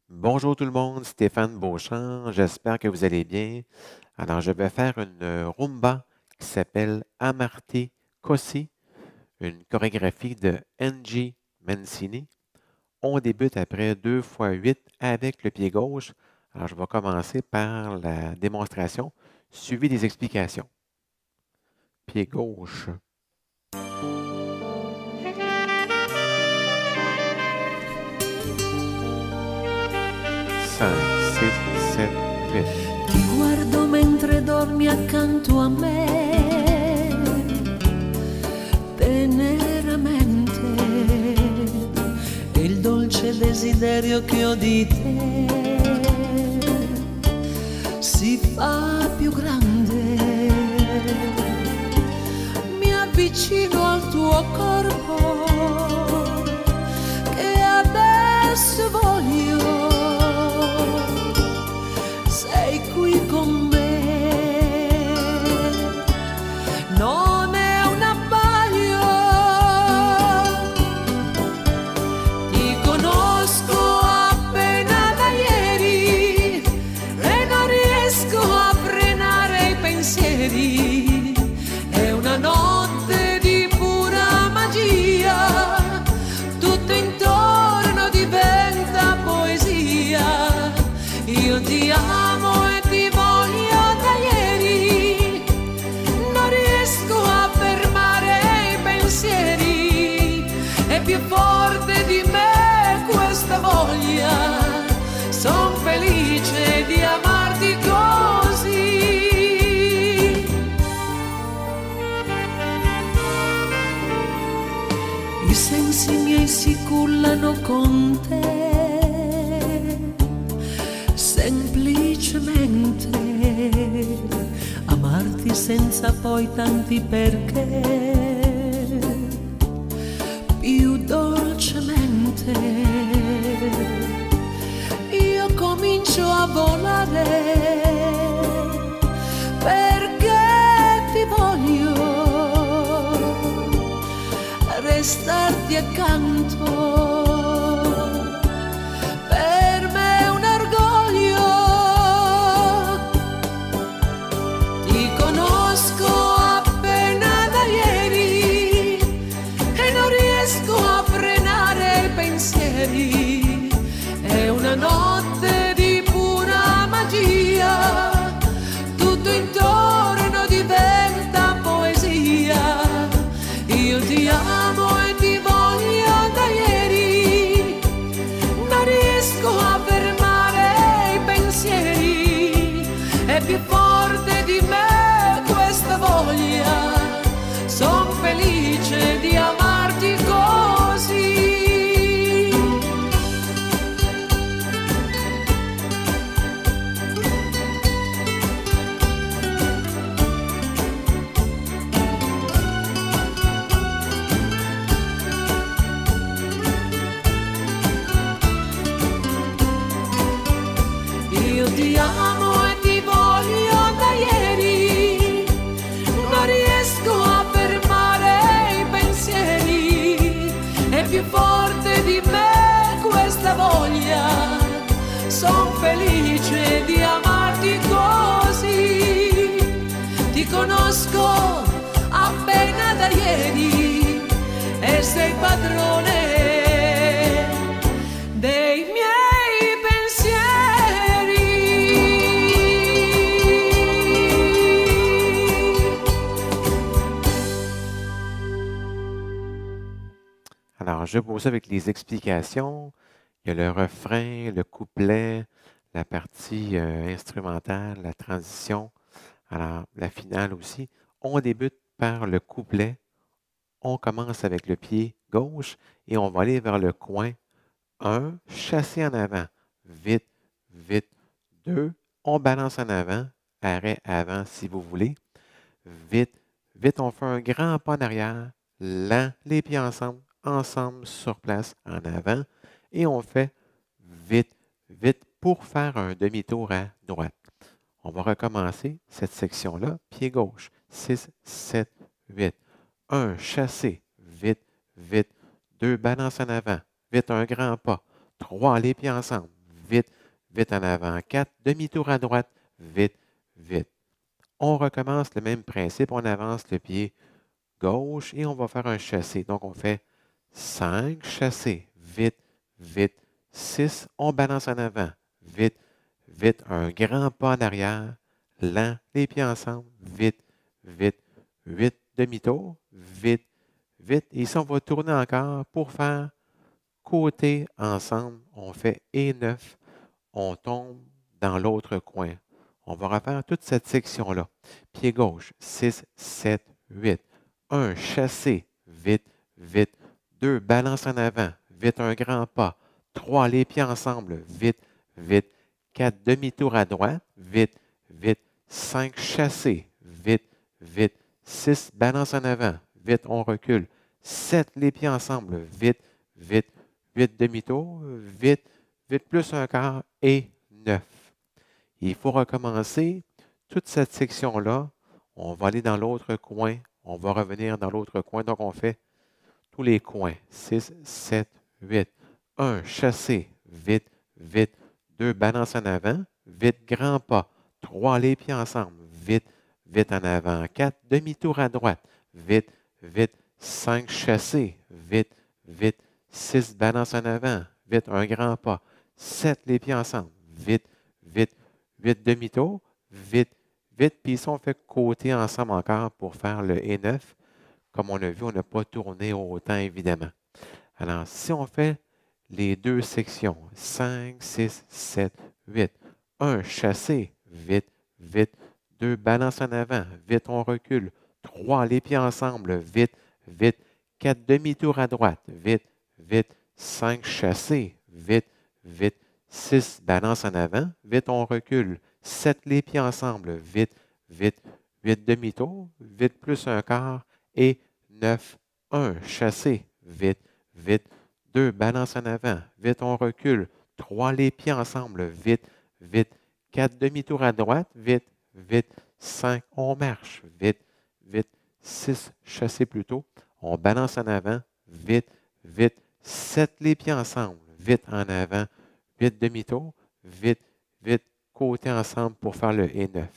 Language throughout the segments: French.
Bonjour tout le monde, Stéphane Beauchamp, j'espère que vous allez bien. Alors, je vais faire une rumba qui s'appelle Amarté Così, une chorégraphie de Angie Mancini. On débute après 2 fois 8 avec le pied gauche. Alors, je vais commencer par la démonstration, suivie des explications. Pied gauche. 5, 6, 7, 8. Ti guardo mentre dormi accanto a me, teneramente, e il dolce desiderio che ho di te si fa più grande. Mi avvicino al tuo corpo che adesso voglio. Sei qui con me, non è un abbaglio. Ti conosco appena da ieri e non riesco a frenare i pensieri. È una notte di pura magia, tutto intorno diventa poesia. Io ti amo e ti voglio da ieri, non riesco a fermare i pensieri, è più forte di me questa voglia, son felice di amarti così. I sensi miei si cullano con te, semplicemente amarti senza poi tanti perché, più dolcemente io comincio a volare perché ti voglio restarti accanto. È una notte di pura magia, tutto intorno diventa poesia. Io ti amo e ti voglio da ieri, non riesco a fermare i pensieri, è più forte di me questa voglia, son felice di amarti così. Io ti amo e ti voglio da ieri, non riesco a fermare i pensieri, è più forte di me questa voglia, son felice di amarti così. Ti conosco appena da ieri e sei padrone dei miei pensieri. Alors, je pose avec les explications. Il y a le refrain, le couplet, la partie instrumentale, la transition, alors la finale aussi. On débute par le couplet. On commence avec le pied gauche et on va aller vers le coin. 1, chasser en avant. Vite, vite. 2, on balance en avant. Arrêt avant si vous voulez. Vite, vite, on fait un grand pas en arrière. Lent, les pieds ensemble, sur place, en avant. Et on fait vite, vite pour faire un demi-tour à droite. On va recommencer cette section-là. Pied gauche. 6, 7, 8. 1, chasser. Vite, vite. 2, balance en avant. Vite, un grand pas. 3, les pieds ensemble. vite, vite en avant, 4, demi-tour à droite, vite, vite. On recommence le même principe, on avance le pied gauche et on va faire un chassé. Donc, on fait 5 chassés, vite, vite, 6, on balance en avant, vite, vite, un grand pas en arrière, lent, les pieds ensemble, vite, vite, 8 demi-tours, vite, vite. Et ici, on va tourner encore pour faire côté ensemble. On fait et 9, on tombe dans l'autre coin. On va refaire toute cette section-là. Pied gauche, 6, 7, 8. 1, chassé, vite, vite. 2, balance en avant, vite, un grand pas. 3, les pieds ensemble, vite, vite. 4, demi-tour à droite, vite, vite. 5, chassé, vite, vite. 6, balance en avant, vite, on recule. 7, les pieds ensemble, vite, vite. 8, demi-tour, vite, vite, plus un quart et 9. Il faut recommencer toute cette section-là. On va aller dans l'autre coin. On va revenir dans l'autre coin. Donc, on fait tous les coins. 6, 7, 8. 1, chassé, vite, vite. 2, balance en avant, vite, grand pas. 3, les pieds ensemble, vite, vite en avant. 4, demi-tour à droite, vite, vite. 5, chassé, vite, vite. 6, balance en avant, vite, un grand pas. 7, les pieds ensemble, vite, vite. 8, demi-tour, vite, vite. Puis ici, on fait côté ensemble encore pour faire le E9. Comme on a vu, on n'a pas tourné autant, évidemment. Alors, si on fait les deux sections, 5, 6, 7, 8. 1, chassé, vite, vite. 2, balance en avant, vite, on recule. 3, les pieds ensemble, vite, vite. 4, demi-tour à droite, vite, vite. 5, chassé, vite, vite. 6, balance en avant, vite, on recule. 7, les pieds ensemble, vite, vite. 8, demi-tour, vite, plus un quart. Et 9, 1, chassé, vite, vite. 2, balance en avant, vite, on recule. 3, les pieds ensemble, vite, vite. 4, demi-tour à droite, vite, vite. 5, on marche, vite, vite. 6, chassé plutôt. On balance en avant, vite, vite. 7, les pieds ensemble, vite en avant. 8, demi-tour, vite, vite. Côté ensemble pour faire le E9.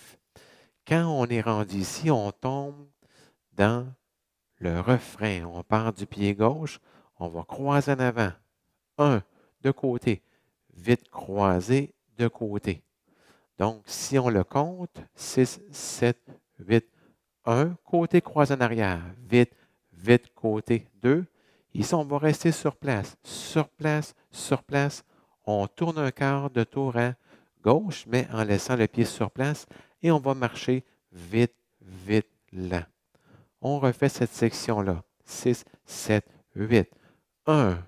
Quand on est rendu ici, on tombe dans le refrain. On part du pied gauche, on va croiser en avant. 1, de côté. Vite croisé, de côté. Donc, si on le compte, 6, 7, 8, 1, côté croisé en arrière. Vite, vite, côté 2. Ici, on va rester sur place. Sur place, sur place. On tourne un quart de tour à gauche, mais en laissant le pied sur place. Et on va marcher vite, vite, lent. On refait cette section-là. 6, 7, 8. 1.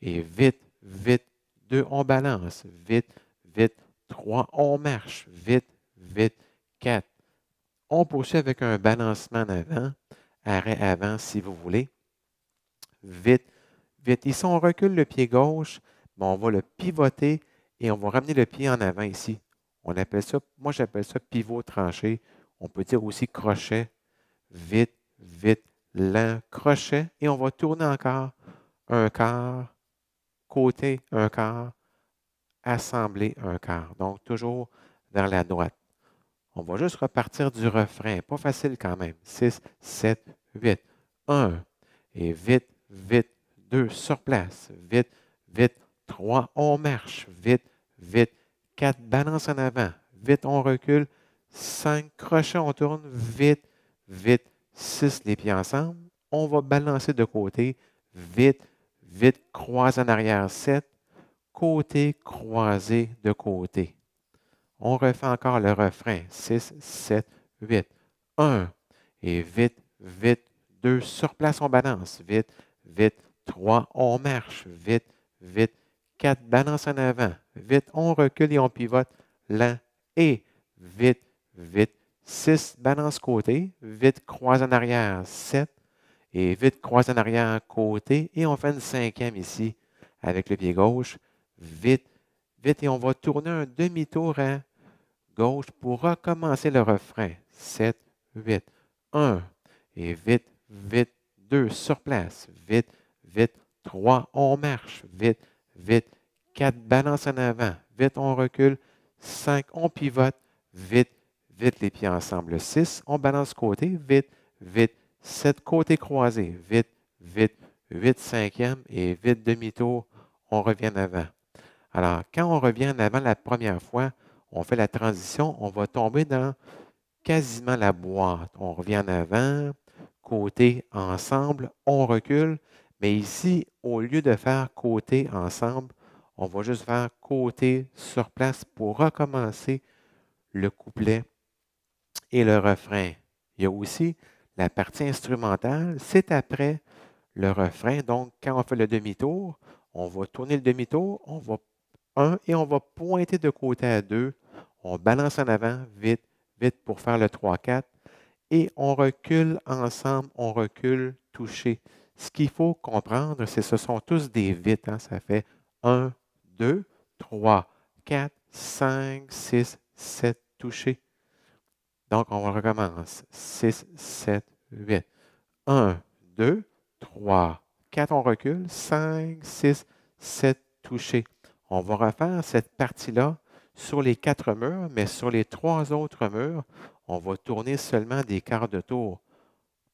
Et vite, vite. 2, on balance. Vite, vite. 3, on marche. Vite, vite. 4. On poursuit avec un balancement en avant. Arrêt avant si vous voulez. Vite, vite. Ici, on recule le pied gauche. Mais on va le pivoter et on va ramener le pied en avant ici. On appelle ça, moi j'appelle ça pivot tranché. On peut dire aussi crochet. Vite, vite, lent, crochet. Et on va tourner encore un quart, côté un quart, assembler un quart. Donc, toujours vers la droite. On va juste repartir du refrain. Pas facile quand même. 6, 7, 8. 1. Et vite, vite. 2. Sur place. Vite, vite. 3. On marche. Vite, vite. 4. Balance en avant. Vite, on recule. 5. Crochet, on tourne. Vite, vite. 6. Les pieds ensemble. On va balancer de côté. Vite, vite. Croise en arrière. 7. Côté, croisé de côté. On refait encore le refrain. 6, 7, 8. 1. Et vite, vite. 2. Sur place, on balance. Vite, vite. 3. On marche. Vite, vite. 4. Balance en avant. Vite, on recule et on pivote. Lent et vite, vite. 6. Balance côté. Vite, croise en arrière. 7. Et vite, croise en arrière, côté. Et on fait une 5e ici avec le pied gauche. Vite, vite. Et on va tourner un demi-tour à gauche pour recommencer le refrain. 7, 8, 1. Et vite, vite. 2, sur place. Vite, vite. 3, on marche. Vite, vite. 4, balance en avant. vite, on recule. 5, on pivote, vite, vite les pieds ensemble. 6, on balance côté, vite, vite. 7, côté croisé, vite, vite. 8, cinquième et vite demi-tour, on revient en avant. Alors, quand on revient en avant la première fois, on fait la transition, on va tomber dans quasiment la boîte. On revient en avant, côté ensemble, on recule. Mais ici, au lieu de faire côté ensemble, on va juste faire côté sur place pour recommencer le couplet et le refrain. Il y a aussi la partie instrumentale, c'est après le refrain. Donc, quand on fait le demi-tour, on va tourner le demi-tour, on va 1 et on va pointer de côté à 2. On balance en avant, vite, vite pour faire le 3-4. Et on recule ensemble, on recule touché. Ce qu'il faut comprendre, c'est que ce sont tous des vites. Hein? Ça fait 1, 2, 3, 4, 5, 6, 7 touchés. Donc, on recommence. 6, 7, 8. 1, 2, 3, 4, on recule. 5, 6, 7 touchés. On va refaire cette partie-là sur les 4 murs, mais sur les 3 autres murs, on va tourner seulement des quarts de tour.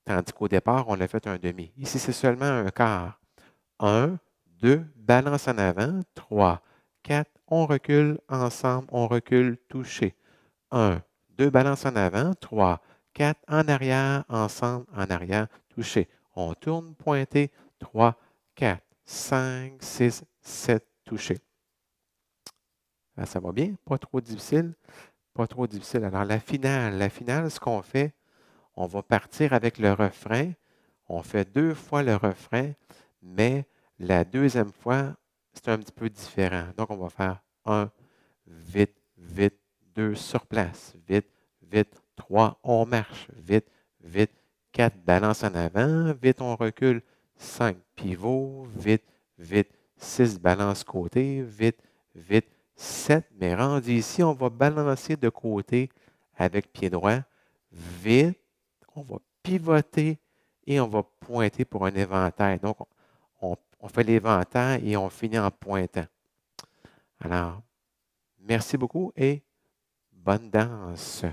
Tandis qu'au départ, on a fait un demi. Ici, c'est seulement un quart. 1, 2, balance en avant. 3, 4, on recule ensemble, on recule touché. 1, 2, balance en avant. 3, 4, en arrière, ensemble, en arrière, touché. On tourne, pointé. 3, 4, 5, 6, 7, touché. Ça va bien? Pas trop difficile? Pas trop difficile. Alors, la finale, ce qu'on fait, on va partir avec le refrain. On fait 2 fois le refrain, mais la deuxième fois, c'est un petit peu différent. Donc, on va faire 1, vite, vite, 2 sur place, vite, vite, 3, on marche, vite, vite, 4, balance en avant, vite, on recule, 5, pivot, vite, vite, 6, balance côté, vite, vite, 7, mais rendu ici, on va balancer de côté avec pied droit, vite, on va pivoter et on va pointer pour un éventail. Donc, on fait l'éventail et on finit en pointant. Alors, merci beaucoup et bonne danse.